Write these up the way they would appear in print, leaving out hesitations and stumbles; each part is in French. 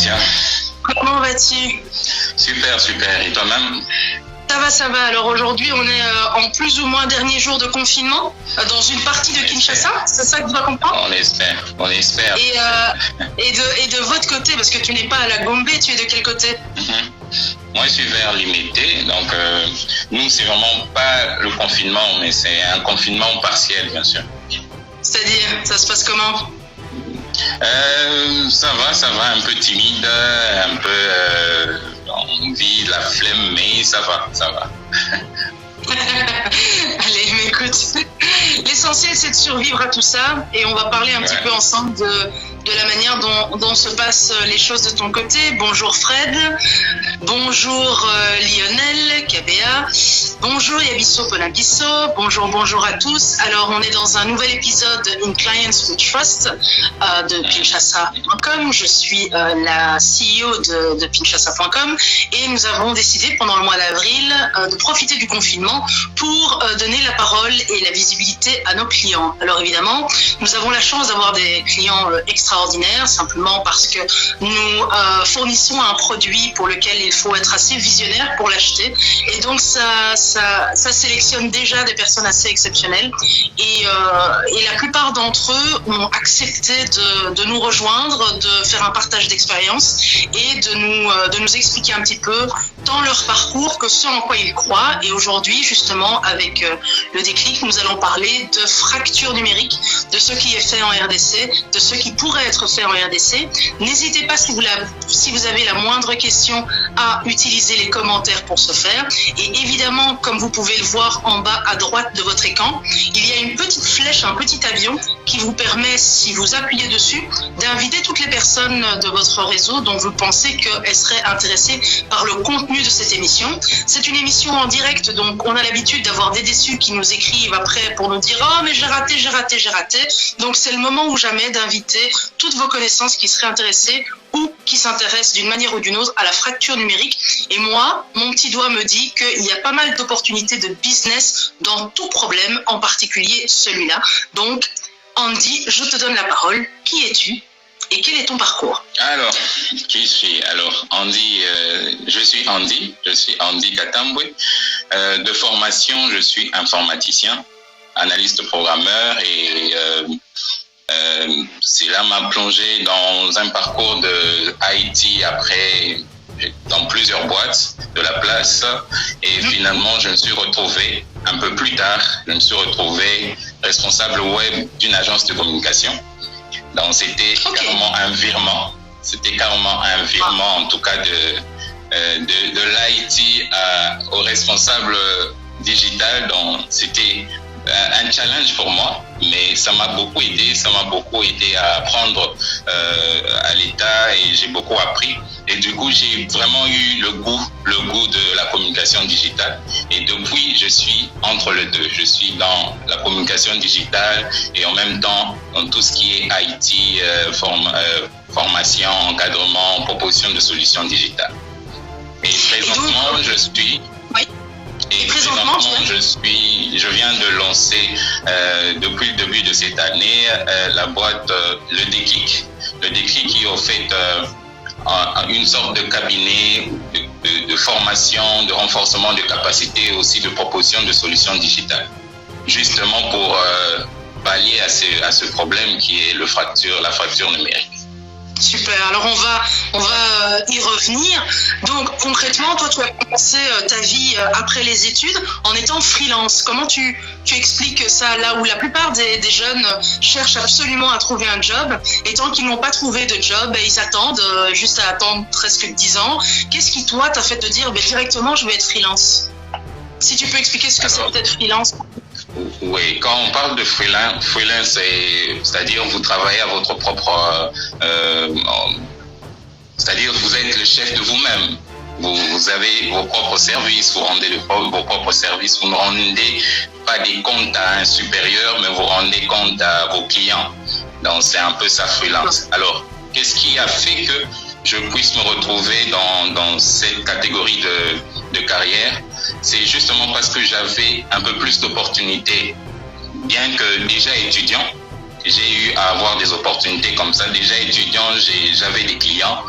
Cynthia. Comment vas-tu? Super, super. Et toi-même? Ça va. Alors aujourd'hui, on est en plus ou moins dernier jour de confinement dans une partie de Kinshasa. C'est ça que tu dois comprendre? On espère. Et de votre côté, parce que tu n'es pas à la Gombe, tu es de quel côté? Moi, je suis vers Limité. Donc, nous, c'est vraiment pas le confinement, mais c'est un confinement partiel, bien sûr. C'est-à-dire, ça se passe comment? Ça va, un peu timide, un peu envie, la flemme, mais ça va. Allez, mais écoute, l'essentiel c'est de survivre à tout ça et on va parler un petit peu ensemble de la manière dont se passent les choses de ton côté. Bonjour Fred, bonjour Lionel, KBA, bonjour Yabiso Polambiso, bonjour à tous. Alors on est dans un nouvel épisode In Clients We Trust de Kinshasa.com. Je suis la CEO de Kinshasa.com et nous avons décidé pendant le mois d'avril de profiter du confinement pour donner la parole et la visibilité à nos clients. Alors évidemment, nous avons la chance d'avoir des clients extraordinaires, simplement parce que nous fournissons un produit pour lequel il faut être assez visionnaire pour l'acheter. Et donc ça sélectionne déjà des personnes assez exceptionnelles. Et la plupart d'entre eux ont accepté de nous rejoindre, de faire un partage d'expérience et de nous expliquer un petit peu tant leur parcours que ce en quoi ils croient. Et aujourd'hui, justement, avec le déclic, nous allons parler de fracture numérique, de ce qui est fait en RDC, de ce qui pourrait être fait en RDC. N'hésitez pas, si vous avez la moindre question, à utiliser les commentaires pour ce faire. Et évidemment, comme vous pouvez le voir en bas à droite de votre écran, il y a une petite flèche, un petit avion qui vous permet, si vous appuyez dessus, d'inviter toutes les personnes de votre réseau dont vous pensez qu'elles seraient intéressées par le contenu de cette émission. C'est une émission en direct, donc on a l'habitude d'avoir des déçus qui nous écrivent après pour nous dire « Oh, mais j'ai raté ». Donc c'est le moment ou jamais d'inviter toutes vos connaissances qui seraient intéressées ou qui s'intéressent d'une manière ou d'une autre à la fracture numérique. Et moi, mon petit doigt me dit qu'il y a pas mal d'opportunités de business dans tout problème, en particulier celui-là. Donc, Andy, je te donne la parole. Qui es-tu et quel est ton parcours? Alors, qui suis? Alors, Andy, je suis Andy Katambwe. De formation, je suis informaticien, analyste programmeur et cela m'a plongé dans un parcours de IT après dans plusieurs boîtes de la place et finalement je me suis retrouvé un peu plus tard, responsable web d'une agence de communication. Donc c'était carrément un virement. En tout cas de l'IT au responsable digital. Donc c'était un challenge pour moi, mais ça m'a beaucoup aidé à apprendre à l'État et j'ai beaucoup appris. Et du coup, j'ai vraiment eu le goût de la communication digitale. Et depuis, je suis entre les deux. Je suis dans la communication digitale et en même temps dans tout ce qui est IT, formation, encadrement, proposition de solutions digitales. Et présentement, je viens de lancer depuis le début de cette année la boîte Le Déclic. Le Déclic qui est en fait une sorte de cabinet de formation, de renforcement de capacités, aussi de proposition de solutions digitales. Justement pour pallier à ce problème qui est la fracture numérique. Super, alors on va y revenir. Donc concrètement, toi tu as commencé ta vie après les études en étant freelance. Comment tu expliques ça là où la plupart des jeunes cherchent absolument à trouver un job et tant qu'ils n'ont pas trouvé de job, ils attendent juste à attendre presque 10 ans. Qu'est-ce qui toi t'a fait te dire directement je vais être freelance? Si tu peux expliquer ce que c'est peut-être freelance. Oui, quand on parle de freelance, c'est-à-dire vous travaillez à votre propre... c'est-à-dire vous êtes le chef de vous-même. Vous avez vos propres services, vous rendez vos propres services. Vous ne rendez pas des comptes à un supérieur, mais vous rendez compte à vos clients. Donc c'est un peu ça, freelance. Alors, qu'est-ce qui a fait que je puisse me retrouver dans cette catégorie de carrière? C'est justement parce que j'avais un peu plus d'opportunités. Bien que déjà étudiant, j'ai eu à avoir des opportunités comme ça. Déjà étudiant, j'avais des clients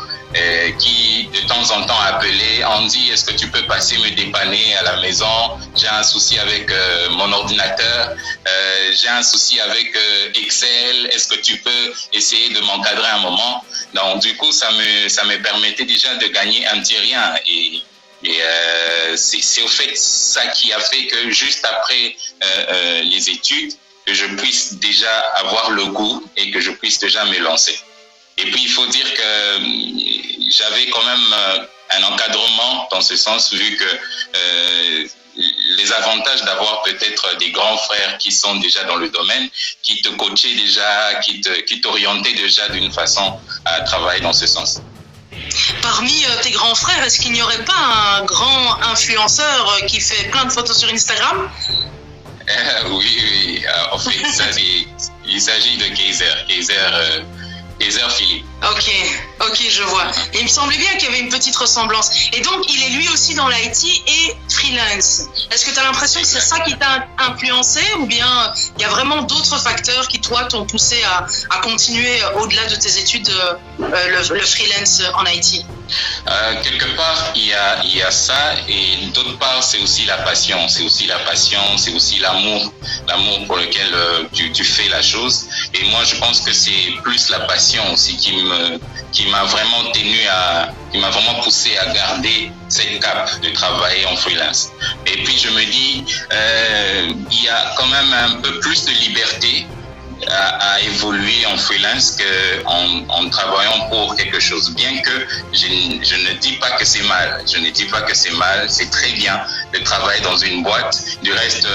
qui de temps en temps appelaient, on dit est-ce que tu peux passer me dépanner à la maison, j'ai un souci avec mon ordinateur, j'ai un souci avec Excel, est-ce que tu peux essayer de m'encadrer un moment. Donc du coup ça me permettait déjà de gagner un petit rien et c'est au fait ça qui a fait que juste après les études que je puisse déjà avoir le goût et que je puisse déjà me lancer. Et puis, il faut dire que j'avais quand même un encadrement dans ce sens, vu que les avantages d'avoir peut-être des grands frères qui sont déjà dans le domaine, qui te coachaient déjà, qui t'orientaient déjà d'une façon à travailler dans ce sens. Parmi tes grands frères, est-ce qu'il n'y aurait pas un grand influenceur qui fait plein de photos sur Instagram ? Oui. En fait, il s'agit de Kaiser Philippe. Ok, je vois. Et il me semblait bien qu'il y avait une petite ressemblance. Et donc, il est lui aussi dans l'IT et freelance. Est-ce que tu as l'impression que c'est ça qui t'a influencé ou bien il y a vraiment d'autres facteurs qui, toi, t'ont poussé à continuer au-delà de tes études le freelance en IT ? Quelque part, il y a ça, et d'autre part, c'est aussi la passion. C'est aussi l'amour pour lequel tu fais la chose. Et moi, je pense que c'est plus la passion aussi qui m'a vraiment poussé à garder cette cape de travailler en freelance. Et puis, je me dis, il y a quand même un peu plus de liberté à évoluer en freelance qu'en travaillant pour quelque chose. Bien que je ne dis pas que c'est mal. C'est très bien de travailler dans une boîte. Du reste,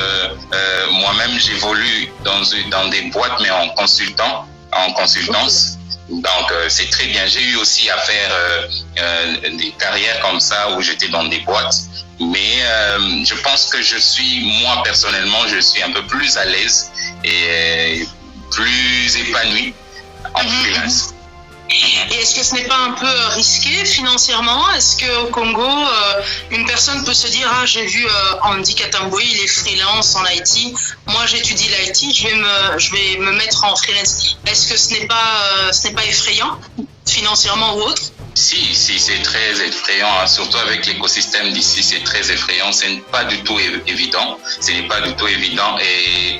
moi-même, j'évolue dans des boîtes, mais en consultance. Donc, c'est très bien. J'ai eu aussi à faire des carrières comme ça où j'étais dans des boîtes. Mais je pense que moi personnellement, je suis un peu plus à l'aise et plus épanoui en freelance. Et est-ce que ce n'est pas un peu risqué financièrement ? Est-ce qu'au Congo, une personne peut se dire « Ah, j'ai vu Andy Katamboué, il est freelance en IT. Moi, j'étudie l'IT, je vais me mettre en freelance. » Est-ce que ce n'est pas effrayant financièrement ou autre ? Si, c'est très effrayant, hein. Surtout avec l'écosystème d'ici, c'est très effrayant. Ce n'est pas du tout évident. Et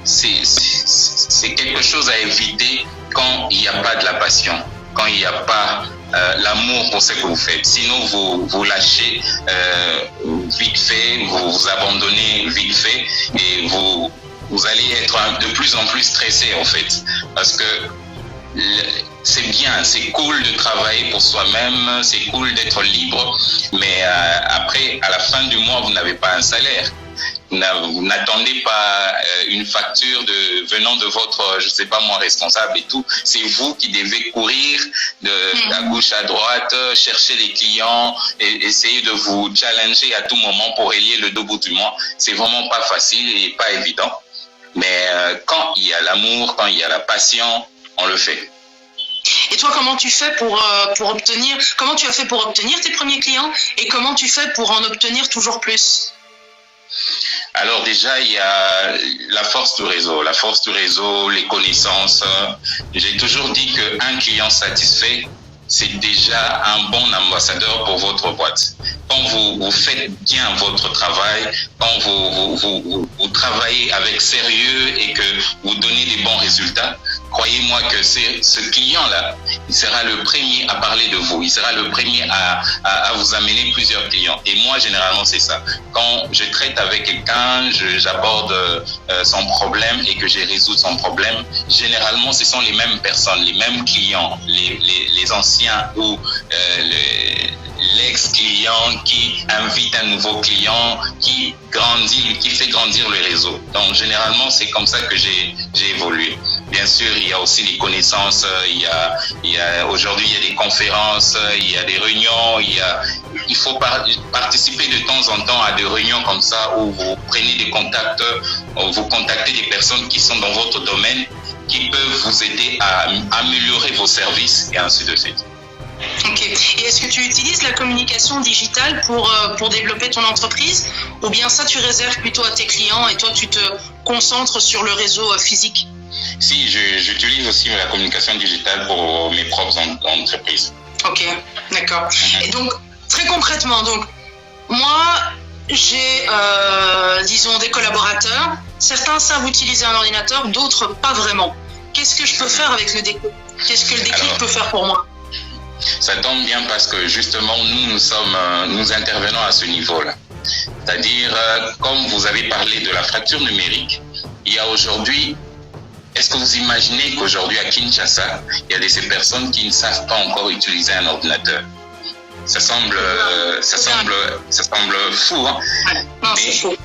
c'est quelque chose à éviter quand il n'y a pas de la passion, quand il n'y a pas l'amour pour ce que vous faites. Sinon, vous lâchez vite fait, vous abandonnez vite fait et vous allez être de plus en plus stressé en fait. Parce que c'est bien, c'est cool de travailler pour soi-même, c'est cool d'être libre, mais après, à la fin du mois, vous n'avez pas un salaire. Vous n'attendez pas une facture venant de votre, je sais pas moi, responsable et tout. C'est vous qui devez courir à gauche, à droite, chercher des clients et essayer de vous challenger à tout moment pour relier le deux bouts du mois. C'est vraiment pas facile et pas évident. Mais quand il y a l'amour, quand il y a la passion, on le fait. Et toi, comment tu as fait pour obtenir tes premiers clients et comment tu fais pour en obtenir toujours plus ? Alors déjà, il y a la force du réseau, les connaissances. J'ai toujours dit qu'un client satisfait, c'est déjà un bon ambassadeur pour votre boîte. Quand vous faites bien votre travail, quand vous travaillez avec sérieux et que vous donnez des bons résultats, croyez-moi que ce client-là, il sera le premier à parler de vous. Il sera le premier à vous amener plusieurs clients. Et moi, généralement, c'est ça. Quand je traite avec quelqu'un, j'aborde son problème et que je résous son problème, généralement, ce sont les mêmes personnes, les mêmes clients, les anciens ou l'ex-client qui invite un nouveau client, qui fait grandir le réseau. Donc, généralement, c'est comme ça que j'ai évolué. Bien sûr, il y a aussi les connaissances, aujourd'hui, il y a des conférences, il y a des réunions, il faut participer de temps en temps à des réunions comme ça où vous prenez des contacts, vous contactez des personnes qui sont dans votre domaine, qui peuvent vous aider à améliorer vos services et ainsi de suite. Ok. Et est-ce que tu utilises la communication digitale pour développer ton entreprise ou bien ça tu réserves plutôt à tes clients et toi tu te concentres sur le réseau physique ? Si, j'utilise aussi la communication digitale pour mes propres entreprises. D'accord. Et donc, très concrètement, donc, moi, j'ai, disons, des collaborateurs. Certains savent utiliser un ordinateur, d'autres pas vraiment. Qu'est-ce que je peux faire avec le déclic? Qu'est-ce que le déclic peut faire pour moi? Ça tombe bien parce que justement, nous intervenons à ce niveau-là. C'est-à-dire, comme vous avez parlé de la fracture numérique, il y a aujourd'hui, est-ce que vous imaginez qu'aujourd'hui à Kinshasa, il y a ces personnes qui ne savent pas encore utiliser un ordinateur? Ça semble fou, hein? Non, c'est faux.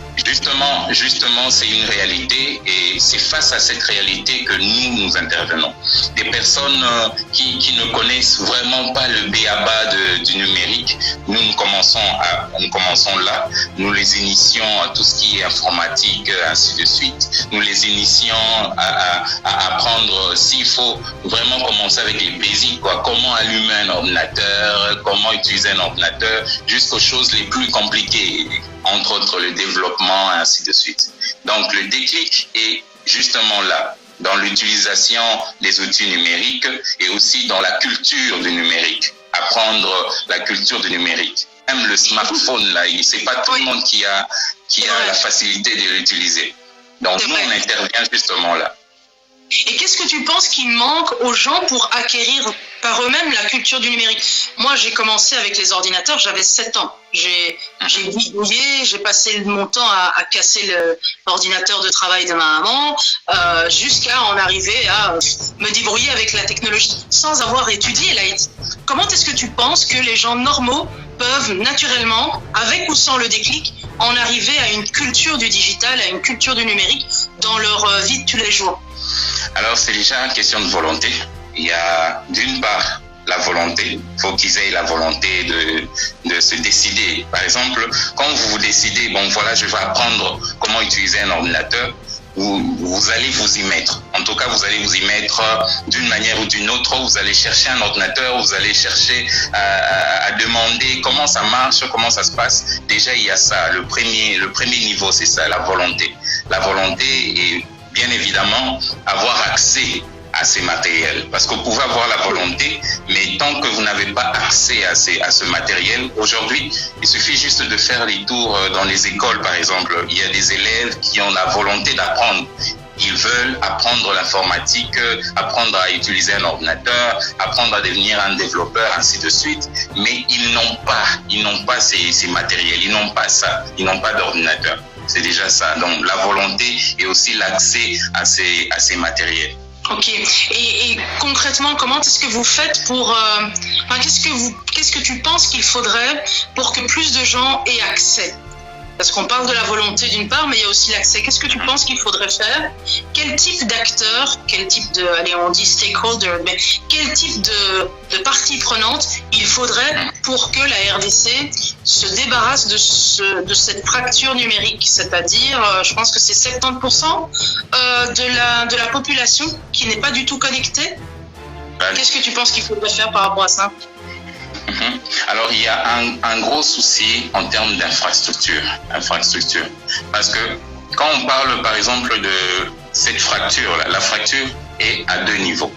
Justement, c'est une réalité et c'est face à cette réalité que nous intervenons. Des personnes qui ne connaissent vraiment pas le b.a.-ba du numérique, nous commençons là, nous les initions à tout ce qui est informatique, ainsi de suite. Nous les initions à apprendre s'il faut vraiment commencer avec les basiques, quoi. Comment allumer un ordinateur, comment utiliser un ordinateur, jusqu'aux choses les plus compliquées, entre autres le développement, ainsi de suite. Donc le déclic est justement là, dans l'utilisation des outils numériques et aussi dans la culture du numérique, apprendre la culture du numérique. Même le smartphone, là, c'est pas tout le monde qui a la facilité de l'utiliser. Donc nous, on intervient justement là. Et qu'est-ce que tu penses qu'il manque aux gens pour acquérir par eux-mêmes la culture du numérique? Moi, j'ai commencé avec les ordinateurs, j'avais 7 ans. J'ai bidouillé, j'ai passé mon temps à casser l'ordinateur de travail de ma maman, jusqu'à en arriver à me débrouiller avec la technologie sans avoir étudié l'IT. Comment est-ce que tu penses que les gens normaux peuvent naturellement, avec ou sans le déclic, en arriver à une culture du digital, à une culture du numérique dans leur vie de tous les jours? Alors, c'est déjà une question de volonté. Il y a d'une part la volonté. Il faut qu'ils aient la volonté de se décider. Par exemple, quand vous décidez, bon voilà, je vais apprendre comment utiliser un ordinateur, vous allez vous y mettre. En tout cas, vous allez vous y mettre d'une manière ou d'une autre. Vous allez chercher un ordinateur, vous allez chercher à demander comment ça marche, comment ça se passe. Déjà, il y a ça. Le premier niveau, c'est ça, la volonté. La volonté est bien évidemment avoir accès à ces matériels. Parce que vous pouvez avoir la volonté, mais tant que vous n'avez pas accès à ce matériel, aujourd'hui, il suffit juste de faire les tours dans les écoles, par exemple. Il y a des élèves qui ont la volonté d'apprendre. Ils veulent apprendre l'informatique, apprendre à utiliser un ordinateur, apprendre à devenir un développeur, ainsi de suite. Mais ils n'ont pas ces matériels, ils n'ont pas ça, ils n'ont pas d'ordinateur. C'est déjà ça. Donc la volonté et aussi l'accès à ces matériels. Ok. Et concrètement, comment est-ce que vous faites pour... qu'est-ce que tu penses qu'il faudrait pour que plus de gens aient accès? Parce qu'on parle de la volonté d'une part, mais il y a aussi l'accès. Qu'est-ce que tu penses qu'il faudrait faire? Quel type d'acteurs, quel type de, allez, on dit stakeholder, mais quel type de parties prenantes il faudrait pour que la RDC se débarrasse de cette fracture numérique? C'est-à-dire, je pense que c'est 70% de la population qui n'est pas du tout connectée. Qu'est-ce que tu penses qu'il faudrait faire par rapport à ça? Alors, il y a un gros souci en termes d'infrastructure. Parce que quand on parle, par exemple, de cette fracture, la fracture est à 2 niveaux.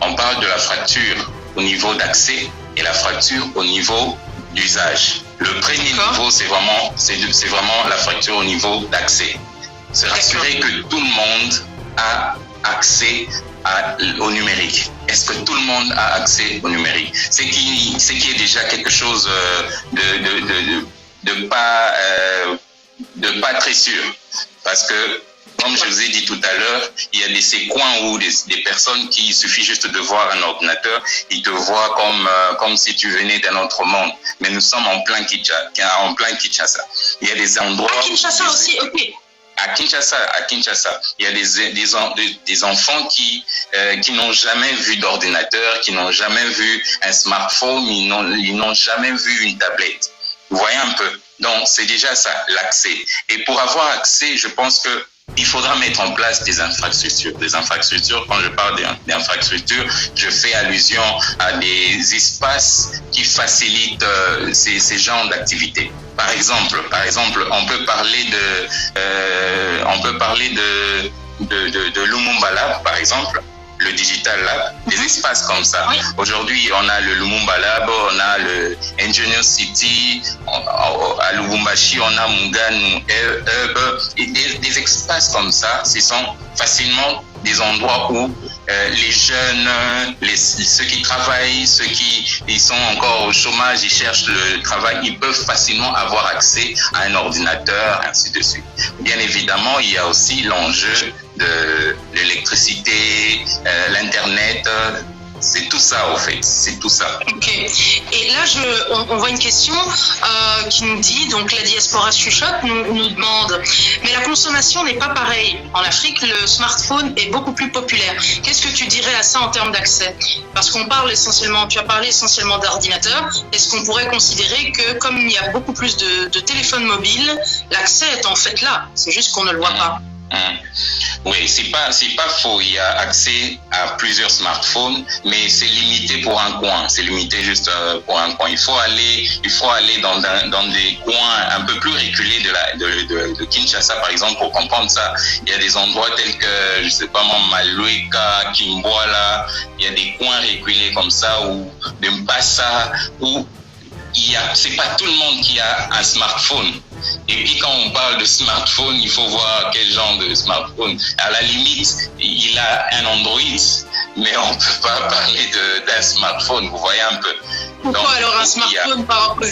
On parle de la fracture au niveau d'accès et la fracture au niveau d'usage. Le premier niveau, c'est vraiment la fracture au niveau d'accès. C'est rassurer que tout le monde a accès au numérique. Est-ce que tout le monde a accès au numérique? C'est qui est déjà quelque chose de pas très sûr. Parce que, comme je vous ai dit tout à l'heure, il y a ces coins où des personnes qui, il suffit juste de voir un ordinateur, ils te voient comme si tu venais d'un autre monde. Mais nous sommes en plein Kinshasa. Il y a des endroits... À Kinshasa aussi, ok. À Kinshasa, il y a des enfants qui n'ont jamais vu d'ordinateur, qui n'ont jamais vu un smartphone, ils n'ont jamais vu une tablette. Vous voyez un peu? Donc, c'est déjà ça, l'accès. Et pour avoir accès, je pense que il faudra mettre en place des infrastructures. Des infrastructures, quand je parle d'infrastructures, je fais allusion à des espaces qui facilitent ces genres d'activités. Par exemple, on peut parler de Lumumba Lab, par exemple. le Digital Lab, des espaces comme ça. Oui. Aujourd'hui, on a le Lumumba Lab, on a le Engineer City, à Lubumbashi, on a Munganu Hub, et des espaces comme ça, ce sont facilement des endroits où les jeunes, ceux qui travaillent, ceux qui ils sont encore au chômage, ils cherchent le travail, ils peuvent facilement avoir accès à un ordinateur, ainsi de suite. Bien évidemment, il y a aussi l'enjeu de l'électricité, l'Internet. C'est tout ça, au fait. C'est tout ça. Ok. Et là, on voit une question qui nous dit, donc la diaspora chuchote nous demande, mais la consommation n'est pas pareille. En Afrique, le smartphone est beaucoup plus populaire. Qu'est-ce que tu dirais à ça en termes d'accès? Parce qu'on parle essentiellement, tu as parlé essentiellement d'ordinateurs. Est-ce qu'on pourrait considérer que, comme il y a beaucoup plus de téléphones mobiles, l'accès est en fait là? C'est juste qu'on ne le voit pas. Oui, c'est pas faux. Il y a accès à plusieurs smartphones, mais c'est limité pour un coin. C'est limité juste pour un coin. Il faut aller dans des coins un peu plus reculés de Kinshasa, par exemple, pour comprendre ça. Il y a des endroits tels que, je sais pas moi, Malueka, Kimboala. Il y a des coins reculés comme ça, ou de Mbassa, où c'est pas tout le monde qui a un smartphone. Et puis quand on parle de smartphone, il faut voir quel genre de smartphone. À la limite, il a un Android, mais on ne peut pas parler d'un smartphone. Vous voyez un peu. Pourquoi donc, alors un smartphone par rapport?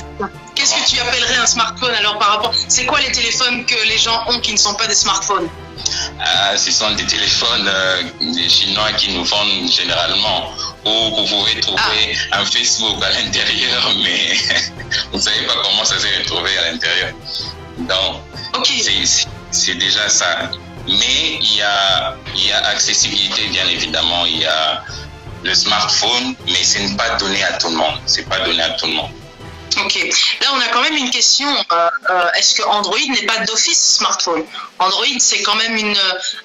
Qu'est-ce que tu appellerais un smartphone alors par rapport? C'est quoi les téléphones que les gens ont qui ne sont pas des smartphones? Ce sont des téléphones des Chinois qui nous vendent généralement, où vous pouvez trouver un Facebook à l'intérieur, mais vous ne savez pas comment ça s'est retrouvé à l'intérieur. Donc, c'est déjà ça. Mais il y a accessibilité, bien évidemment. Il y a le smartphone, mais ce n'est pas donné à tout le monde. C'est pas donné à tout le monde. Ok. Là, on a quand même une question. Est-ce que Android n'est pas d'office smartphone? Android, c'est quand même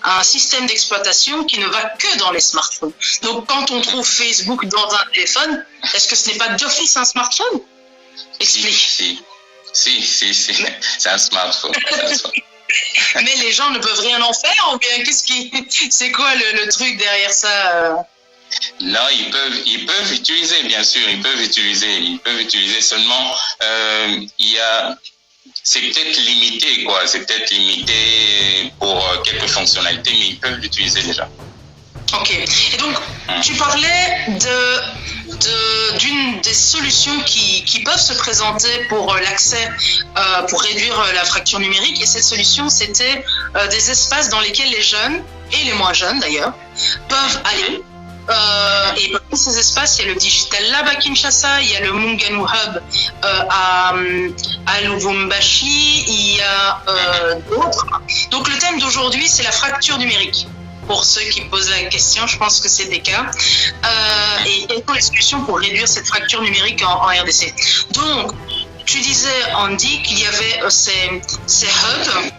un système d'exploitation qui ne va que dans les smartphones. Donc, quand on trouve Facebook dans un téléphone, est-ce que ce n'est pas d'office un smartphone? Explique. Si. C'est un smartphone. Mais les gens ne peuvent rien en faire, ou bien c'est quoi le truc derrière ça? Non, ils peuvent utiliser, bien sûr, ils peuvent utiliser seulement, c'est peut-être limité, quoi, c'est peut-être limité pour quelques fonctionnalités, mais ils peuvent l'utiliser déjà. Ok. Et donc, tu parlais d'une des solutions qui peuvent se présenter pour l'accès, pour réduire la fracture numérique, et cette solution, c'était des espaces dans lesquels les jeunes, et les moins jeunes d'ailleurs, peuvent aller. Et parmi ces espaces, il y a le Digital Lab à Kinshasa, il y a le Munganu Hub à Lubumbashi, il y a d'autres. Donc le thème d'aujourd'hui, c'est la fracture numérique. Pour ceux qui posent la question, je pense que c'est des cas. Et quelles sont les solutions pour réduire cette fracture numérique en RDC? Donc, tu disais, Andy, qu'il y avait ces hubs.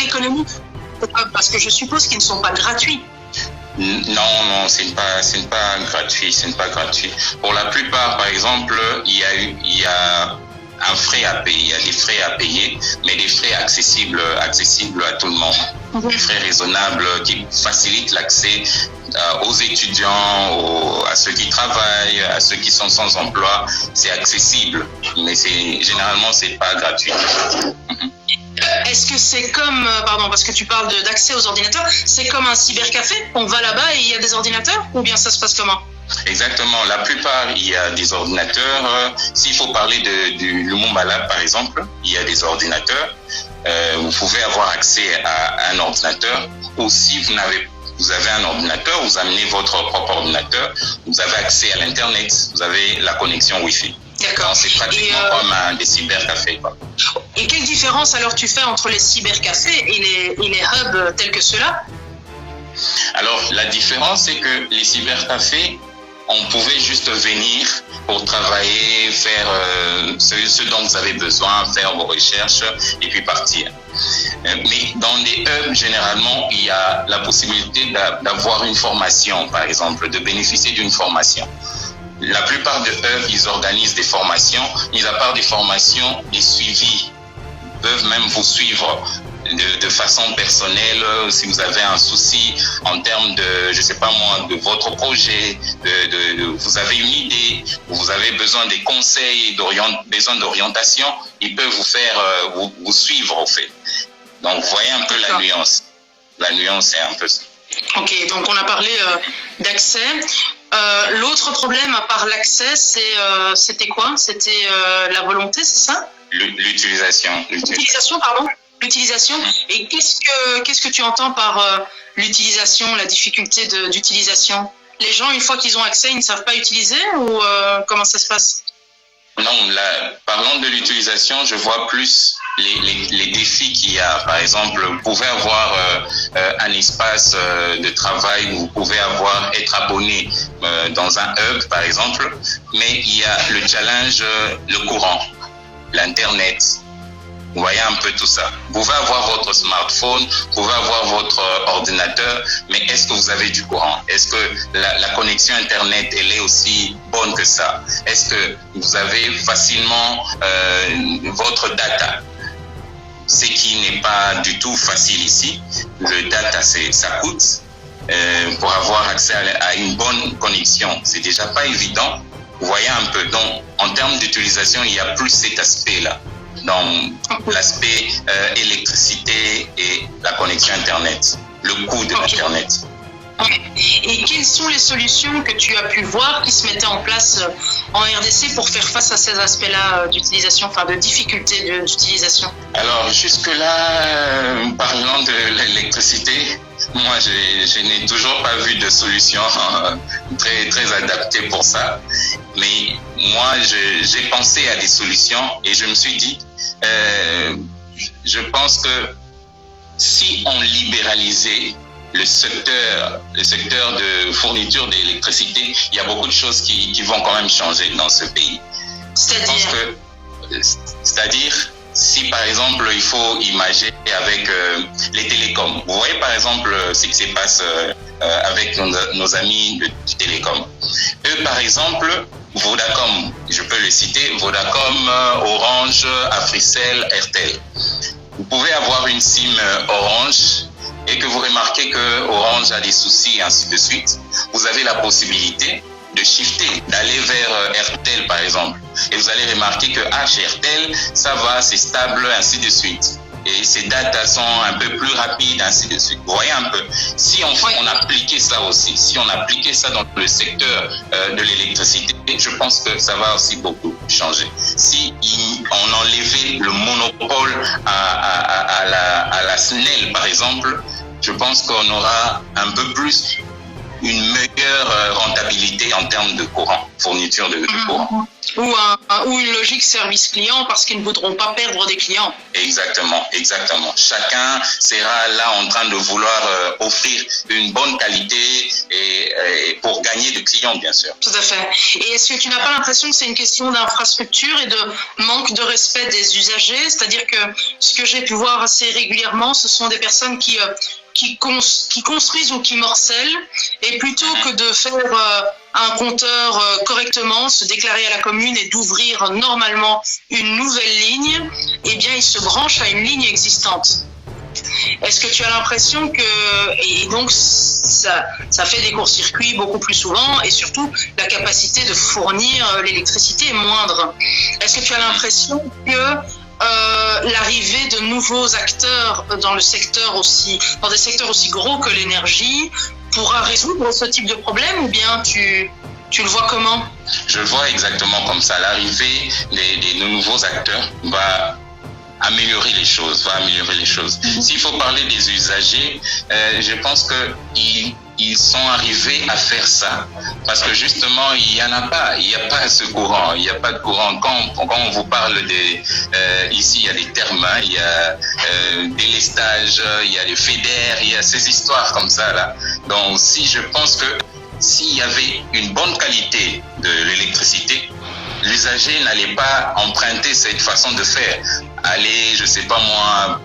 L'économie, parce que je suppose qu'ils ne sont pas gratuits. Non, c'est pas gratuit. Pour la plupart, par exemple, il y a un frais à payer, il y a des frais à payer, mais des frais accessibles à tout le monde. Des frais raisonnables qui facilitent l'accès aux étudiants, à ceux qui travaillent, à ceux qui sont sans emploi. C'est accessible, mais généralement c'est pas gratuit. Est-ce que c'est comme, parce que tu parles d'accès aux ordinateurs, c'est comme un cybercafé? On va là-bas et il y a des ordinateurs? Ou bien ça se passe comment? Exactement. La plupart, il y a des ordinateurs. S'il faut parler du Lumumba Lab, par exemple, il y a des ordinateurs. Vous pouvez avoir accès à un ordinateur. Ou si vous avez un ordinateur, vous amenez votre propre ordinateur, vous avez accès à l'Internet, vous avez la connexion Wi-Fi. D'accord. C'est pratiquement comme des cybercafés, quoi. Et quelle différence alors tu fais entre les cybercafés et les hubs tels que ceux-là? Alors, la différence, c'est que les cybercafés, on pouvait juste venir pour travailler, faire ce dont vous avez besoin, faire vos recherches et puis partir. Mais dans les hubs, généralement, il y a la possibilité d'avoir une formation, par exemple, de bénéficier d'une formation. La plupart des hubs, ils organisent des formations. Mis à part des formations, des suivis peuvent même vous suivre de façon personnelle, si vous avez un souci en termes de, je sais pas moi, de votre projet, vous avez une idée, vous avez besoin des conseils, besoin d'orientation, ils peuvent vous faire, vous suivre au fait. Donc, vous voyez un peu la nuance. La nuance, c'est un peu ça. Ok, donc on a parlé d'accès. L'autre problème, à part l'accès, c'était quoi? C'était la volonté, c'est ça? L'utilisation. L'utilisation, pardon. L'utilisation. Et qu'est-ce que tu entends par l'utilisation, la difficulté d'utilisation? Les gens, une fois qu'ils ont accès, ils ne savent pas utiliser ou comment ça se passe? Non, là, parlant de l'utilisation, je vois plus les défis qu'il y a. Par exemple, vous pouvez avoir un espace de travail où vous pouvez être abonné dans un hub, par exemple, mais il y a le challenge, le courant, l'Internet. Vous voyez un peu tout ça. Vous pouvez avoir votre smartphone, vous pouvez avoir votre ordinateur, mais est-ce que vous avez du courant? Est-ce que la connexion Internet, elle est aussi bonne que ça? Est-ce que vous avez facilement votre data? Ce qui n'est pas du tout facile ici. Le data, ça coûte. Pour avoir accès à une bonne connexion, c'est déjà pas évident. Vous voyez un peu. Donc, en termes d'utilisation, il y a plus cet aspect-là. Dans l'aspect électricité et la connexion Internet, le coût de l'Internet. Et quelles sont les solutions que tu as pu voir qui se mettaient en place en RDC pour faire face à ces aspects-là d'utilisation, enfin de difficultés d'utilisation? Alors jusque-là, parlant de l'électricité, moi je n'ai toujours pas vu de solution très, très adaptée pour ça. Mais moi j'ai pensé à des solutions et je me suis dit, je pense que si on libéralisait le secteur de fourniture d'électricité, il y a beaucoup de choses qui vont quand même changer dans ce pays. C'est-à-dire, si par exemple il faut imaginer avec les télécoms. Vous voyez par exemple ce qui se passe avec nos amis du télécom. Eux par exemple, Vodacom, je peux le citer, Vodacom, Orange, Africell, Airtel. Vous pouvez avoir une SIM Orange et que vous remarquez que Orange a des soucis et ainsi de suite. Vous avez la possibilité de shifter, d'aller vers Airtel par exemple. Et vous allez remarquer que chez Airtel, ça va, c'est stable, ainsi de suite. Et ces datas sont un peu plus rapides, ainsi de suite. Vous voyez un peu. Si on appliquait ça aussi, si on appliquait ça dans le secteur de l'électricité, je pense que ça va aussi beaucoup changer. Si on enlevait le monopole à la SNEL, par exemple, je pense qu'on aura un peu plus une meilleure rentabilité en termes de courant, fourniture de courant. Ou une logique service client parce qu'ils ne voudront pas perdre des clients. Exactement. Chacun sera là en train de vouloir offrir une bonne qualité et pour gagner de clients, bien sûr. Tout à fait. Et est-ce que tu n'as pas l'impression que c'est une question d'infrastructure et de manque de respect des usagers? C'est-à-dire que ce que j'ai pu voir assez régulièrement, ce sont des personnes qui construisent ou qui morcellent, et plutôt que de faire un compteur correctement, se déclarer à la commune et d'ouvrir normalement une nouvelle ligne, eh bien ils se branchent à une ligne existante. Est-ce que tu as l'impression que, et donc ça fait des courts-circuits beaucoup plus souvent, et surtout la capacité de fournir l'électricité est moindre. Est-ce que tu as l'impression que l'arrivée de nouveaux acteurs dans des secteurs aussi gros que l'énergie pourra résoudre ce type de problème, ou bien tu le vois comment? Je le vois exactement comme ça. L'arrivée de nouveaux acteurs va améliorer les choses. S'il faut parler des usagers, je pense qu'ils sont arrivés à faire ça parce que justement il n'y a pas ce courant, il n'y a pas de courant. Quand on vous parle ici il y a des termes, il y a des lestages, il y a des FEDER, il y a ces histoires comme ça là. Donc je pense que s'il y avait une bonne qualité de l'électricité, l'usager n'allait pas emprunter cette façon de faire, aller, je sais pas moi,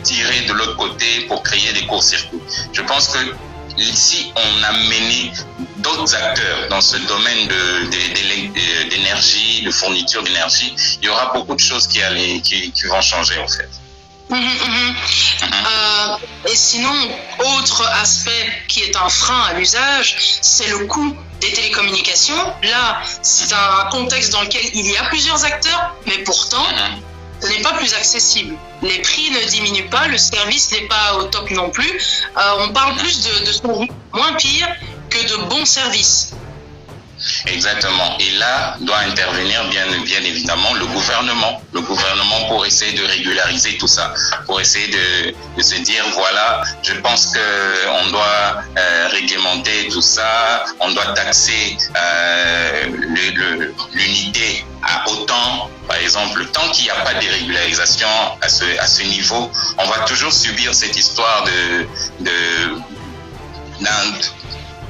tirer de l'autre côté pour créer des courts-circuits. Je pense que si on a mené d'autres acteurs dans ce domaine d'énergie, de fourniture d'énergie, il y aura beaucoup de choses qui vont changer en fait. Et sinon, autre aspect qui est un frein à l'usage, c'est le coût des télécommunications. Là, c'est un contexte dans lequel il y a plusieurs acteurs, mais pourtant, ce n'est pas plus accessible. Les prix ne diminuent pas, le service n'est pas au top non plus. On parle plus de services moins pires que de bons services. Exactement. Et là, doit intervenir bien évidemment le gouvernement pour essayer de régulariser tout ça, pour essayer de se dire, voilà, je pense qu'on doit réglementer tout ça, on doit taxer l'unité à autant. Par exemple, tant qu'il n'y a pas de régularisation à ce niveau, on va toujours subir cette histoire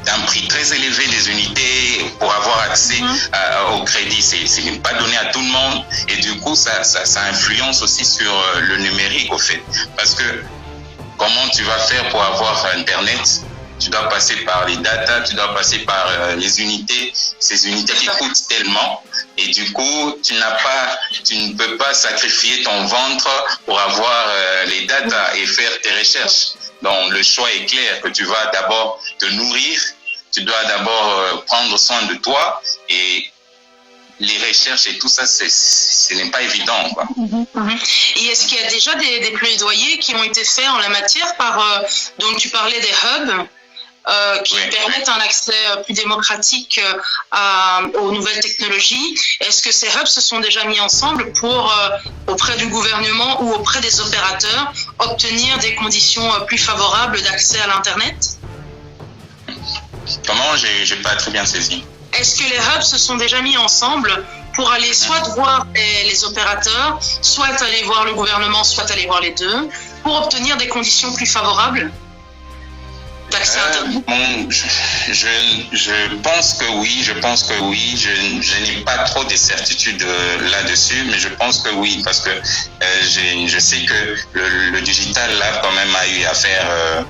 d'un prix très élevé des unités pour avoir accès au crédit. C'est pas donné à tout le monde, et du coup ça influence aussi sur le numérique au fait, parce que comment tu vas faire pour avoir internet? Tu dois passer par les data, tu dois passer par les unités, ces unités qui coûtent tellement, et du coup tu ne peux pas sacrifier ton ventre pour avoir les data et faire tes recherches. Donc le choix est clair, que tu vas d'abord te nourrir, tu dois d'abord prendre soin de toi, et les recherches et tout ça, ce n'est pas évident, quoi. Et est-ce qu'il y a déjà des plaidoyers qui ont été faits en la matière donc tu parlais des hubs qui permettent un accès plus démocratique aux nouvelles technologies. Est-ce que ces hubs se sont déjà mis ensemble pour, auprès du gouvernement ou auprès des opérateurs, obtenir des conditions plus favorables d'accès à l'Internet? Comment? J'ai pas très bien saisi. Est-ce que les hubs se sont déjà mis ensemble pour aller soit voir les opérateurs, soit aller voir le gouvernement, soit aller voir les deux, pour obtenir des conditions plus favorables d'accès à Internet? Je pense que oui. Je n'ai pas trop de certitudes là-dessus, mais je pense que oui, parce que je sais que le digital là quand même a eu à faire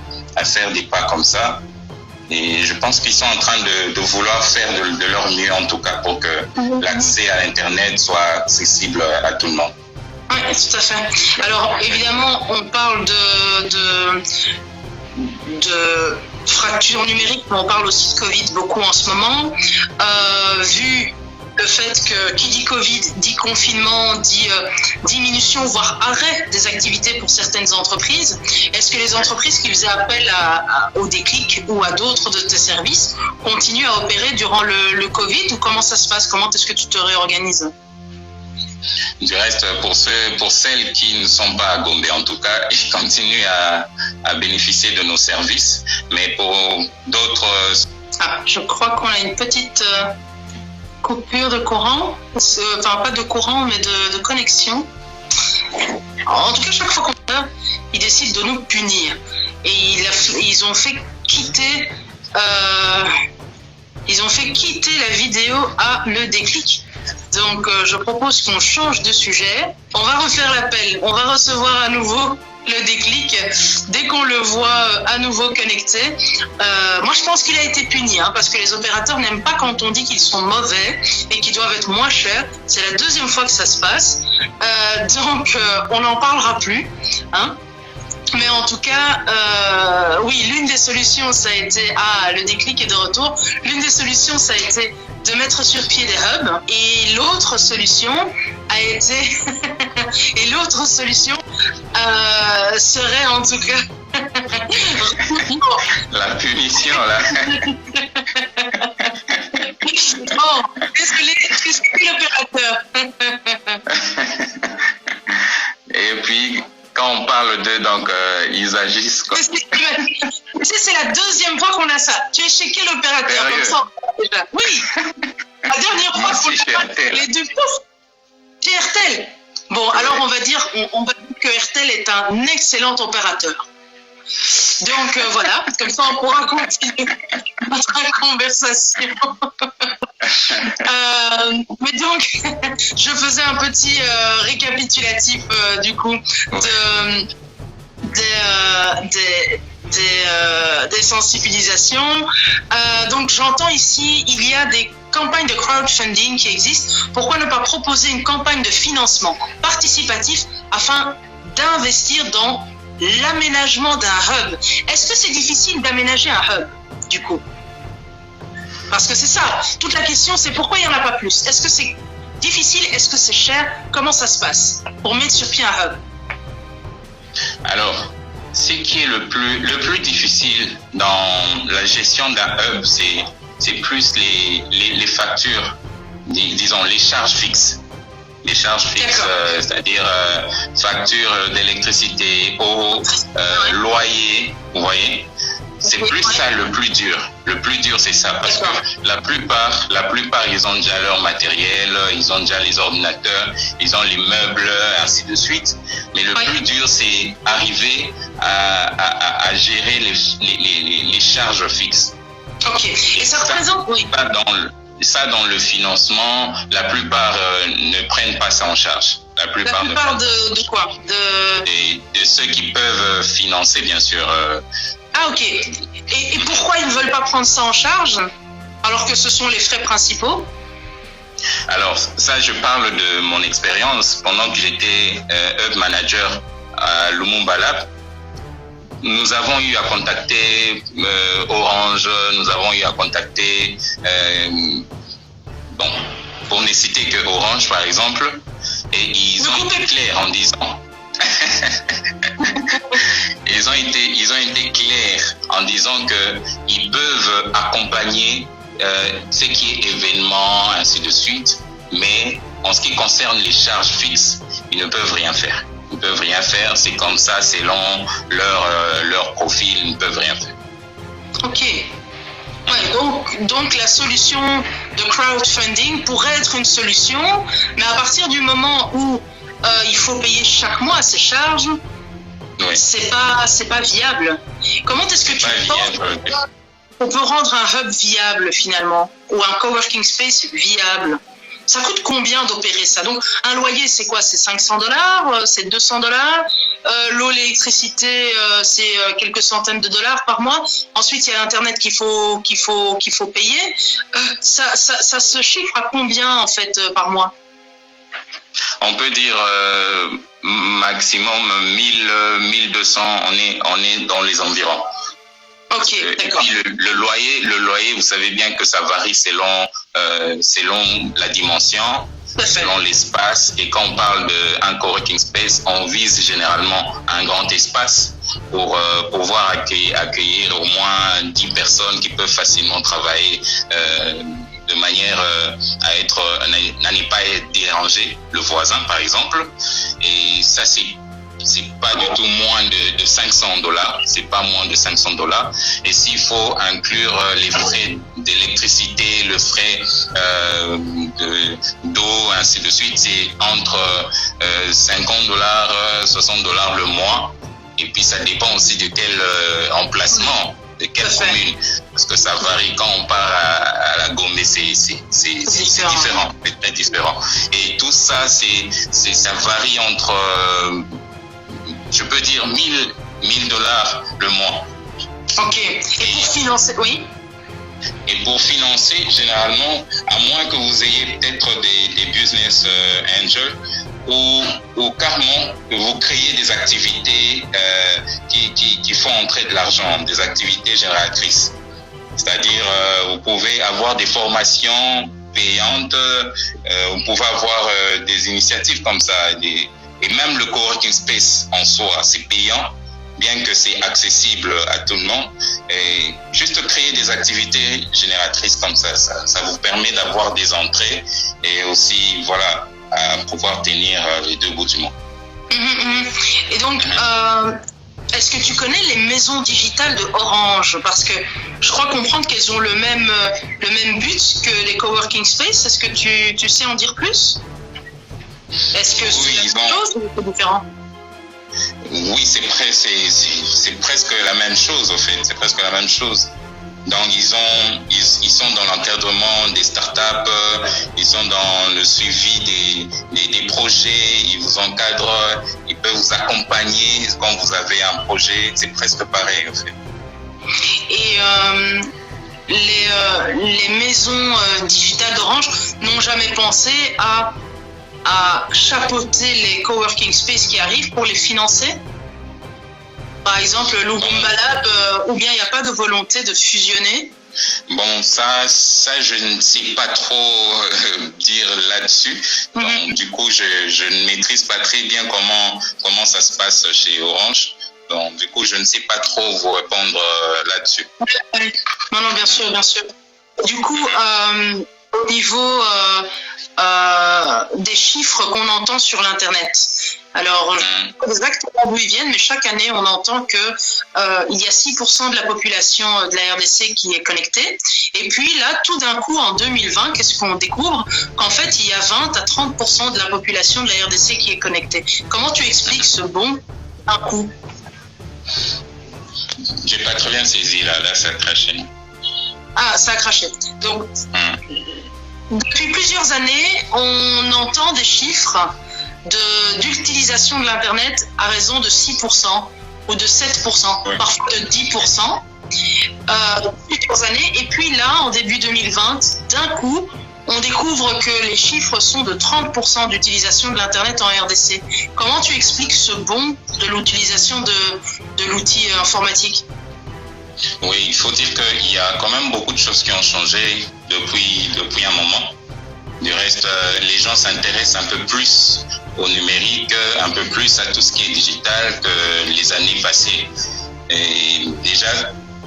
des pas comme ça. Et je pense qu'ils sont en train de vouloir faire de leur mieux, en tout cas, pour que l'accès à Internet soit accessible à tout le monde. Oui, tout à fait. Alors, évidemment, on parle de fracture numérique, mais on parle aussi de Covid beaucoup en ce moment. Vu le fait que qui dit Covid dit confinement, dit diminution, voire arrêt des activités pour certaines entreprises, est-ce que les entreprises qui faisaient appel au Déclic ou à d'autres de tes services continuent à opérer durant le Covid, ou comment ça se passe? Comment est-ce que tu te réorganises? Du reste, pour celles qui ne sont pas à Gombe, en tout cas, ils continuent à bénéficier de nos services, mais pour d'autres... je crois qu'on a une petite... coupure de courant, enfin pas de courant mais de connexion. En tout cas, chaque fois qu'on a, ils décident de nous punir, et ils ont fait quitter la vidéo à le Déclic. Donc je propose qu'on change de sujet. On va refaire l'appel, on va recevoir à nouveau le Déclic dès qu'on le voit à nouveau connecté. Moi, je pense qu'il a été puni, parce que les opérateurs n'aiment pas quand on dit qu'ils sont mauvais et qu'ils doivent être moins chers. C'est la deuxième fois que ça se passe. Donc, on n'en parlera plus. Mais en tout cas, oui, l'une des solutions, ça a été... le Déclic est de retour. L'une des solutions, ça a été de mettre sur pied des hubs. Et l'autre solution a été... Et l'autre solution serait en tout cas... La punition, là. Bon, qu'est-ce que l'opérateur? Et puis, quand on parle d'eux, donc, ils agissent quoi. Tu sais, c'est la deuxième fois qu'on a ça. Tu es chez quel opérateur? Comme ça, déjà. Oui. La dernière fois qu'on a les deux postes. Chez RTL. Bon, alors on va dire que RTL est un excellent opérateur. Donc voilà, comme ça on pourra continuer notre conversation. Mais donc, je faisais un petit récapitulatif du coup des sensibilisations. Donc j'entends ici, il y a des campagnes de crowdfunding qui existent. Pourquoi ne pas proposer une campagne de financement participatif afin d'investir dans l'aménagement d'un hub. Est-ce que c'est difficile d'aménager un hub, du coup? Parce que c'est ça, toute la question, c'est pourquoi il n'y en a pas plus? Est-ce que c'est difficile? Est-ce que c'est cher? Comment ça se passe pour mettre sur pied un hub? Alors, ce qui est le plus difficile dans la gestion d'un hub, c'est plus les factures, disons les charges fixes. Les charges fixes, c'est-à-dire facture d'électricité, eau, loyer, vous voyez. C'est plus ça le plus dur. Le plus dur, c'est ça. Parce que la plupart, ils ont déjà leur matériel, ils ont déjà les ordinateurs, ils ont les meubles, ainsi de suite. Mais le plus dur, c'est arriver à gérer les charges fixes. Ok. Et ça représente, Ça, dans le financement, la plupart ne prennent pas ça en charge. La plupart de quoi? De ceux qui peuvent financer, bien sûr. Ah, ok. Et pourquoi ils ne veulent pas prendre ça en charge, alors que ce sont les frais principaux? Alors, ça, je parle de mon expérience. Pendant que j'étais Hub Manager à Lumumba Lab, nous avons eu à contacter Orange, nous avons eu à contacter, pour ne citer que Orange, par exemple, et ils ont été clairs en disant... Ils ont été clairs en disant qu'ils peuvent accompagner ce qui est événement, ainsi de suite, mais en ce qui concerne les charges fixes, ils ne peuvent rien faire. Ils ne peuvent rien faire, c'est comme ça, selon leur profil, ils ne peuvent rien faire. Ok. Ouais, donc la solution de crowdfunding pourrait être une solution, mais à partir du moment où il faut payer chaque mois ces charges, c'est pas viable. Comment est-ce que tu penses qu'on peut rendre un hub viable finalement, ou un coworking space viable? Ça coûte combien d'opérer ça? Donc un loyer, c'est quoi? C'est $500? C'est $200? L'eau, l'électricité, c'est quelques centaines de dollars par mois. Ensuite, il y a l'internet qu'il faut payer. Ça se chiffre à combien en fait par mois? On peut dire maximum 1200, on est dans les environs. Ok, d'accord. Et puis le loyer, vous savez bien que ça varie selon la dimension, selon l'espace. Et quand on parle d'un coworking space, on vise généralement un grand espace pour pouvoir accueillir au moins 10 personnes qui peuvent facilement travailler de manière à ne pas être dérangé, le voisin par exemple. Et ça, c'est pas du tout moins de $500, c'est pas moins de $500. Et s'il faut inclure les frais d'électricité, le frais d'eau, ainsi de suite, c'est entre $50, $60 le mois. Et puis ça dépend aussi de quel emplacement, de quelle commune, parce que ça varie. Quand on part à la Gombe, c'est différent, c'est très différent. Et tout ça, ça varie entre, je peux dire, $1000 le mois. Ok. Et pour financer, oui. Et pour financer, généralement, à moins que vous ayez peut-être des business angels, ou carrément que vous créez des activités qui font entrer de l'argent, des activités génératrices. C'est-à-dire, vous pouvez avoir des formations payantes, vous pouvez avoir des initiatives comme ça. Et même le coworking space en soi, c'est payant, bien que c'est accessible à tout le monde. Et juste créer des activités génératrices comme ça vous permet d'avoir des entrées et aussi, voilà, à pouvoir tenir les deux bouts du monde. Et donc, est-ce que tu connais les maisons digitales de Orange? Parce que je crois comprendre qu'elles ont le même but que les coworking space. Est-ce que tu sais en dire plus? Est-ce que c'est la même chose ou c'est différent? Oui, c'est presque la même chose, au fait. C'est presque la même chose. Donc, ils sont dans l'encadrement des startups, ils sont dans le suivi des projets, ils vous encadrent, ils peuvent vous accompagner quand vous avez un projet. C'est presque pareil, en fait. Et les maisons digitales d'Orange n'ont jamais pensé à à chapeauter les coworking space qui arrivent pour les financer? Par exemple, Lugumba Lab, ou bien il n'y a pas de volonté de fusionner? Bon, ça, je ne sais pas trop dire là-dessus. Donc, du coup, je ne maîtrise pas très bien comment ça se passe chez Orange. Donc, du coup, je ne sais pas trop vous répondre là-dessus. Non, bien sûr, bien sûr. Du coup, au niveau des chiffres qu'on entend sur l'Internet, alors, je ne sais pas exactement d'où ils viennent, mais chaque année, on entend qu'il y a 6% de la population de la RDC qui est connectée. Et puis là, tout d'un coup, en 2020, qu'est-ce qu'on découvre? Qu'en fait, il y a 20 à 30% de la population de la RDC qui est connectée. Comment tu expliques ce bond d'un coup? J'ai pas très bien saisi, là ça a craché. Ah, ça a craché. Donc, depuis plusieurs années, on entend des chiffres d'utilisation de l'Internet à raison de 6% ou de 7%, parfois de 10%, plusieurs années. Et puis là, en début 2020, d'un coup, on découvre que les chiffres sont de 30% d'utilisation de l'Internet en RDC. Comment tu expliques ce bond de l'utilisation de l'outil informatique? Oui, il faut dire qu'il y a quand même beaucoup de choses qui ont changé depuis un moment. Du reste, les gens s'intéressent un peu plus au numérique, un peu plus à tout ce qui est digital que les années passées. Et déjà,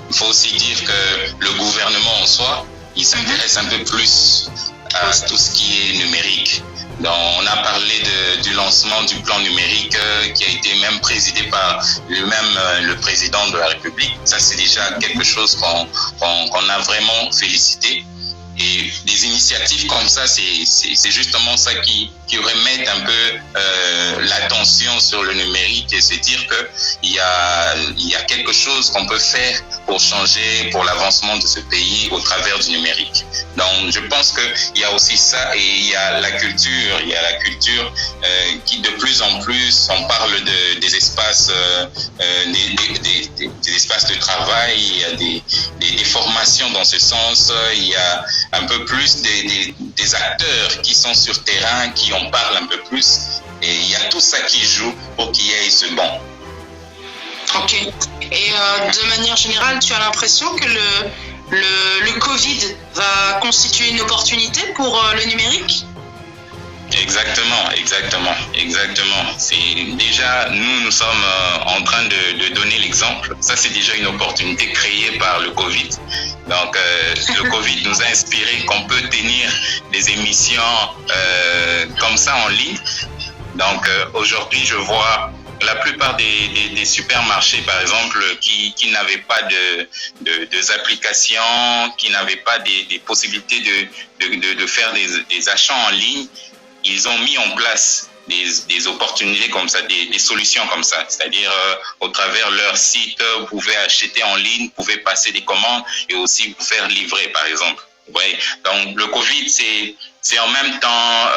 il faut aussi dire que le gouvernement en soi, il s'intéresse un peu plus à tout ce qui est numérique. Donc, on a parlé du lancement du plan numérique qui a été même présidé par lui-même le président de la République. Ça, c'est déjà quelque chose qu'on a vraiment félicité. Et des initiatives comme ça, c'est justement ça qui remet un peu l'attention sur le numérique et se dire qu'il y a quelque chose qu'on peut faire pour changer, pour l'avancement de ce pays au travers du numérique. Donc, je pense qu'il y a aussi ça et il y a la culture. Il y a la culture qui, de plus en plus, on parle des espaces, des espaces de travail, il y a des formations dans ce sens, il y a un peu plus des acteurs qui sont sur terrain, qui en parlent un peu plus. Et il y a tout ça qui joue pour qu'il y ait ce bond. Ok. Et de manière générale, tu as l'impression que le Covid va constituer une opportunité pour le numérique? Exactement. C'est déjà, nous sommes en train de donner l'exemple. Ça, c'est déjà une opportunité créée par le Covid. Donc, le Covid nous a inspiré qu'on peut tenir des émissions comme ça en ligne. Donc, aujourd'hui, je vois la plupart des supermarchés, par exemple, qui n'avaient pas de applications, qui n'avaient pas des possibilités de faire des achats en ligne. Ils ont mis en place des opportunités comme ça, des solutions comme ça. C'est-à-dire, au travers leur site, vous pouvez acheter en ligne, vous pouvez passer des commandes et aussi vous faire livrer, par exemple. Ouais. Donc, le Covid, c'est en même temps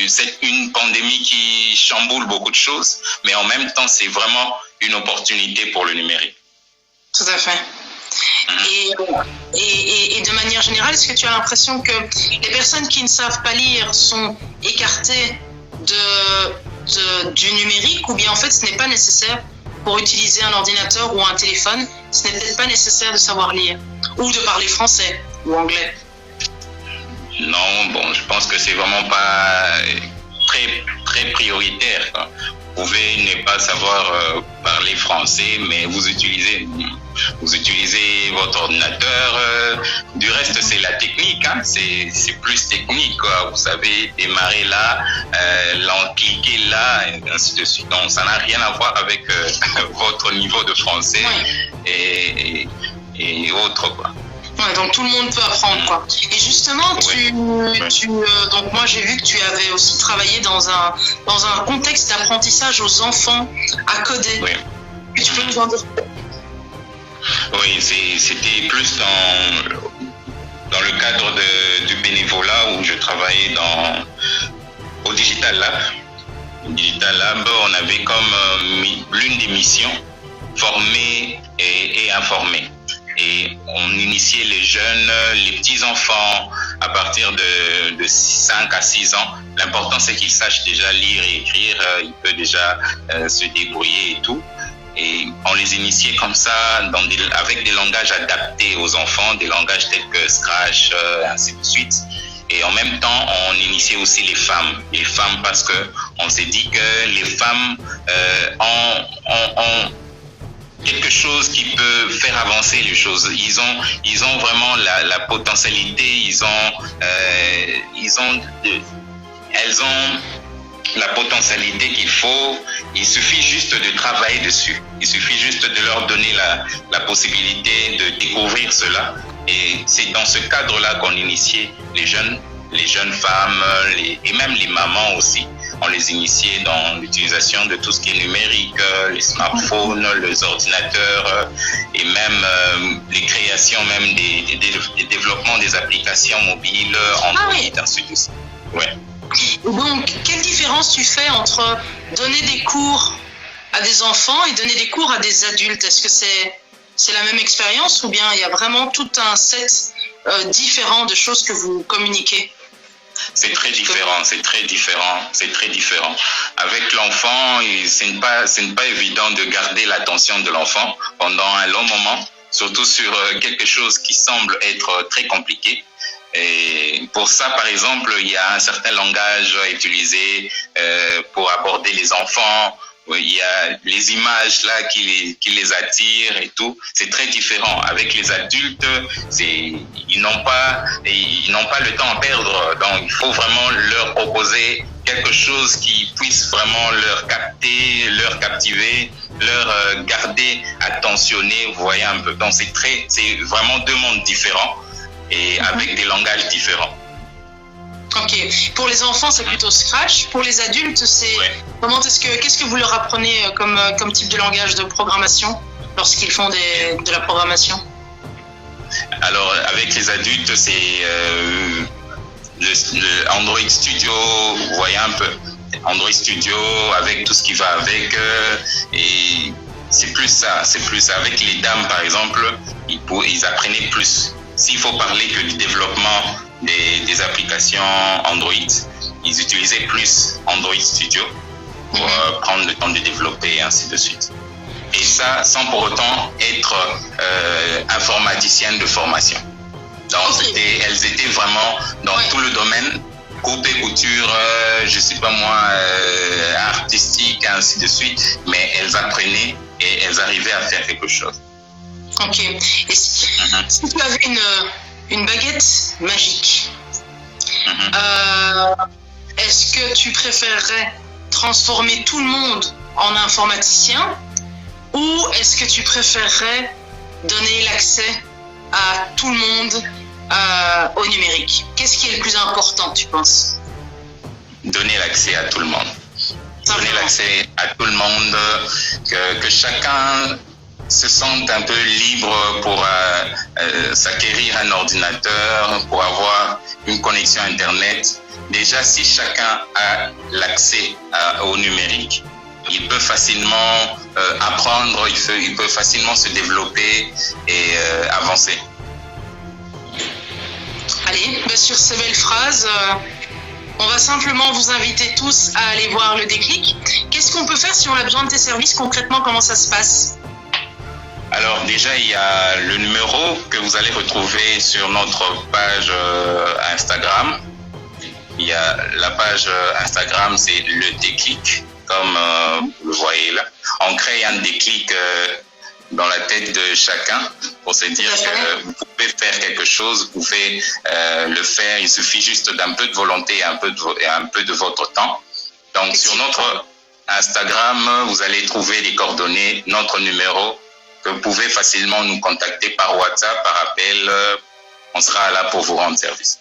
c'est une pandémie qui chamboule beaucoup de choses, mais en même temps, c'est vraiment une opportunité pour le numérique. Tout à fait. Et de manière générale, est-ce que tu as l'impression que les personnes qui ne savent pas lire sont écartées du numérique, ou bien en fait ce n'est pas nécessaire pour utiliser un ordinateur ou un téléphone, ce n'est peut-être pas nécessaire de savoir lire ou de parler français ou anglais? Non, bon, je pense que c'est vraiment pas très prioritaire, quoi. Vous pouvez ne pas savoir parler français, mais vous utilisez votre ordinateur. Du reste, c'est la technique, hein. C'est plus technique, quoi. Vous savez démarrer là, cliquer là, et ainsi de suite. Donc, ça n'a rien à voir avec votre niveau de français et autres, quoi. Ouais, donc tout le monde peut apprendre, quoi. Et justement, donc moi j'ai vu que tu avais aussi travaillé dans un contexte d'apprentissage aux enfants à coder. Oui. Tu peux nous en dire? Oui, c'était plus dans le cadre du bénévolat où je travaillais au Digital Lab. Au Digital Lab, on avait comme l'une des missions former et informer. Et on initiait les jeunes, les petits-enfants à partir de 5 à 6 ans, l'important c'est qu'il sache déjà lire et écrire, il peut déjà se débrouiller et tout. Et on les initiait comme ça, avec des langages adaptés aux enfants, des langages tels que Scratch, ainsi de suite. Et en même temps, on initiait aussi les femmes parce que on s'est dit que les femmes ont quelque chose qui peut faire avancer les choses. Ils ont vraiment la potentialité, elles ont la potentialité qu'il faut. Il suffit juste de travailler dessus. Il suffit juste de leur donner la possibilité de découvrir cela. Et c'est dans ce cadre-là qu'on initiait les jeunes femmes et même les mamans aussi. On les initiait dans l'utilisation de tout ce qui est numérique, les smartphones, les ordinateurs et même les créations, même des développements des applications mobiles, Android, ainsi de suite. Ouais. Donc, quelle différence tu fais entre donner des cours à des enfants et donner des cours à des adultes? Est-ce que c'est la même expérience ou bien il y a vraiment tout un set différent de choses que vous communiquez? C'est très différent. Avec l'enfant, ce n'est pas évident de garder l'attention de l'enfant pendant un long moment, surtout sur quelque chose qui semble être très compliqué. Et pour ça, par exemple, il y a un certain langage utilisé pour aborder les enfants. Il y a les images là qui les attirent et tout. C'est très différent. Avec les adultes, ils n'ont pas le temps à perdre. Donc, il faut vraiment leur proposer quelque chose qui puisse vraiment leur captiver, leur garder attentionnés. Vous voyez un peu. Donc, c'est vraiment deux mondes différents et avec des langages différents. Ok. Pour les enfants, c'est plutôt Scratch. Pour les adultes, c'est qu'est-ce que vous leur apprenez comme type de langage de programmation lorsqu'ils font de la programmation? Alors, avec les adultes, c'est le Android Studio. Vous voyez un peu Android Studio avec tout ce qui va avec. Et c'est plus ça. Avec les dames, par exemple, ils apprenaient plus. S'il faut parler que du développement des applications Android, ils utilisaient plus Android Studio pour prendre le temps de développer et ainsi de suite. Et ça, sans pour autant être informaticiennes de formation. Donc, elles étaient vraiment dans tout le domaine, coupe et couture, je sais pas moi, artistique, ainsi de suite, mais elles apprenaient et elles arrivaient à faire quelque chose. Ok. Et si tu avais une baguette magique, est-ce que tu préférerais transformer tout le monde en informaticien ou est-ce que tu préférerais donner l'accès à tout le monde au numérique? Qu'est-ce qui est le plus important, tu penses? Donner l'accès à tout le monde. Donner l'accès à tout le monde, que chacun se sentent un peu libres pour s'acquérir un ordinateur, pour avoir une connexion Internet. Déjà, si chacun a l'accès au numérique, il peut facilement apprendre, il peut facilement se développer et avancer. Allez, sur ces belles phrases, on va simplement vous inviter tous à aller voir le déclic. Qu'est-ce qu'on peut faire si on a besoin de tes services? Concrètement, comment ça se passe? Alors déjà, il y a le numéro que vous allez retrouver sur notre page Instagram. Il y a la page Instagram, c'est le déclic, comme vous le voyez là. On crée un déclic dans la tête de chacun pour se dire que vous pouvez faire quelque chose, vous pouvez le faire. Il suffit juste d'un peu de volonté et un peu de votre temps. Donc sur notre Instagram, vous allez trouver les coordonnées, notre numéro, que vous pouvez facilement nous contacter par WhatsApp, par appel. On sera là pour vous rendre service.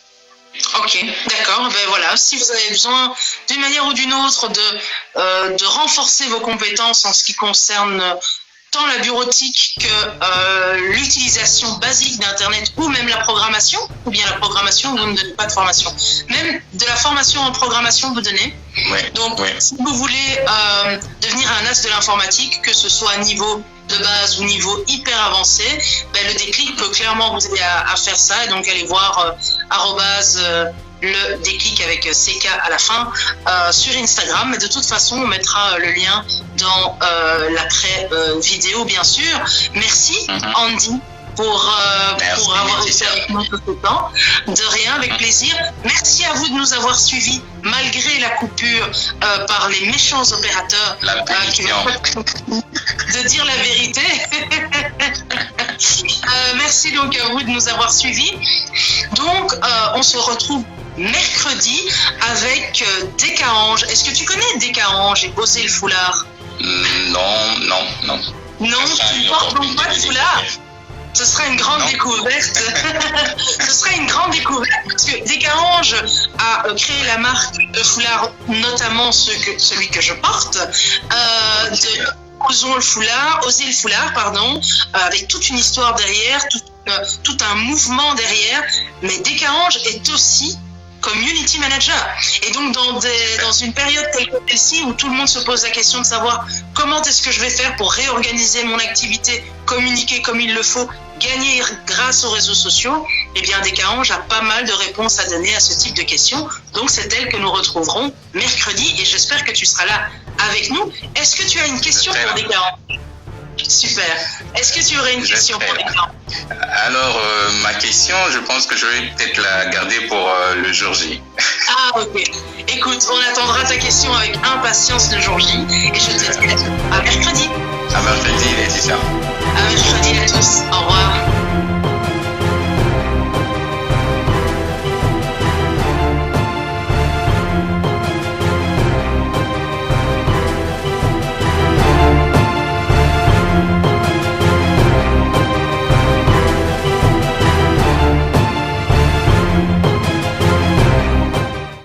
Ok, d'accord. Ben voilà, si vous avez besoin d'une manière ou d'une autre de renforcer vos compétences en ce qui concerne tant la bureautique que l'utilisation basique d'Internet ou même la programmation, ou bien la programmation, vous ne donnez pas de formation. Même de la formation en programmation, vous donnez. Donc, si vous voulez devenir un as de l'informatique, que ce soit à niveau de base ou niveau hyper avancé, le déclic peut clairement vous aider à faire ça. Et donc, allez voir le déclic avec CK à la fin sur Instagram. Mais de toute façon, on mettra le lien dans l'après-vidéo, bien sûr. Merci, Andy, pour avoir été avec nous tout ce temps. De rien, avec plaisir. Merci à vous de nous avoir suivis malgré la coupure par les méchants opérateurs de dire la vérité. Merci donc à vous de nous avoir suivis. Donc, on se retrouve mercredi avec Décaange. Est-ce que tu connais Décaange et Oser le foulard? Non. Non, tu ne portes donc pas de foulard? Ce sera une grande découverte. Ce sera une grande découverte parce que Décaange a créé la marque de foulard, notamment celui que je porte, Oser le foulard, avec toute une histoire derrière, tout un mouvement derrière. Mais Décaange est aussi community manager. Et donc, dans une période telle que celle-ci, où tout le monde se pose la question de savoir comment est-ce que je vais faire pour réorganiser mon activité, communiquer comme il le faut, gagner grâce aux réseaux sociaux, eh bien, Décaange a pas mal de réponses à donner à ce type de questions. Donc, c'est elle que nous retrouverons mercredi et j'espère que tu seras là avec nous. Est-ce que tu as une question pour Décaange? Super. Est-ce que tu aurais une question pour Décaange? Alors, ma question, je pense que je vais peut-être la garder pour le jour J. Ah, ok. Écoute, on attendra ta question avec impatience le jour J. Et je te dis à mercredi. À mercredi, Laetitia. À mercredi à tous. Au revoir.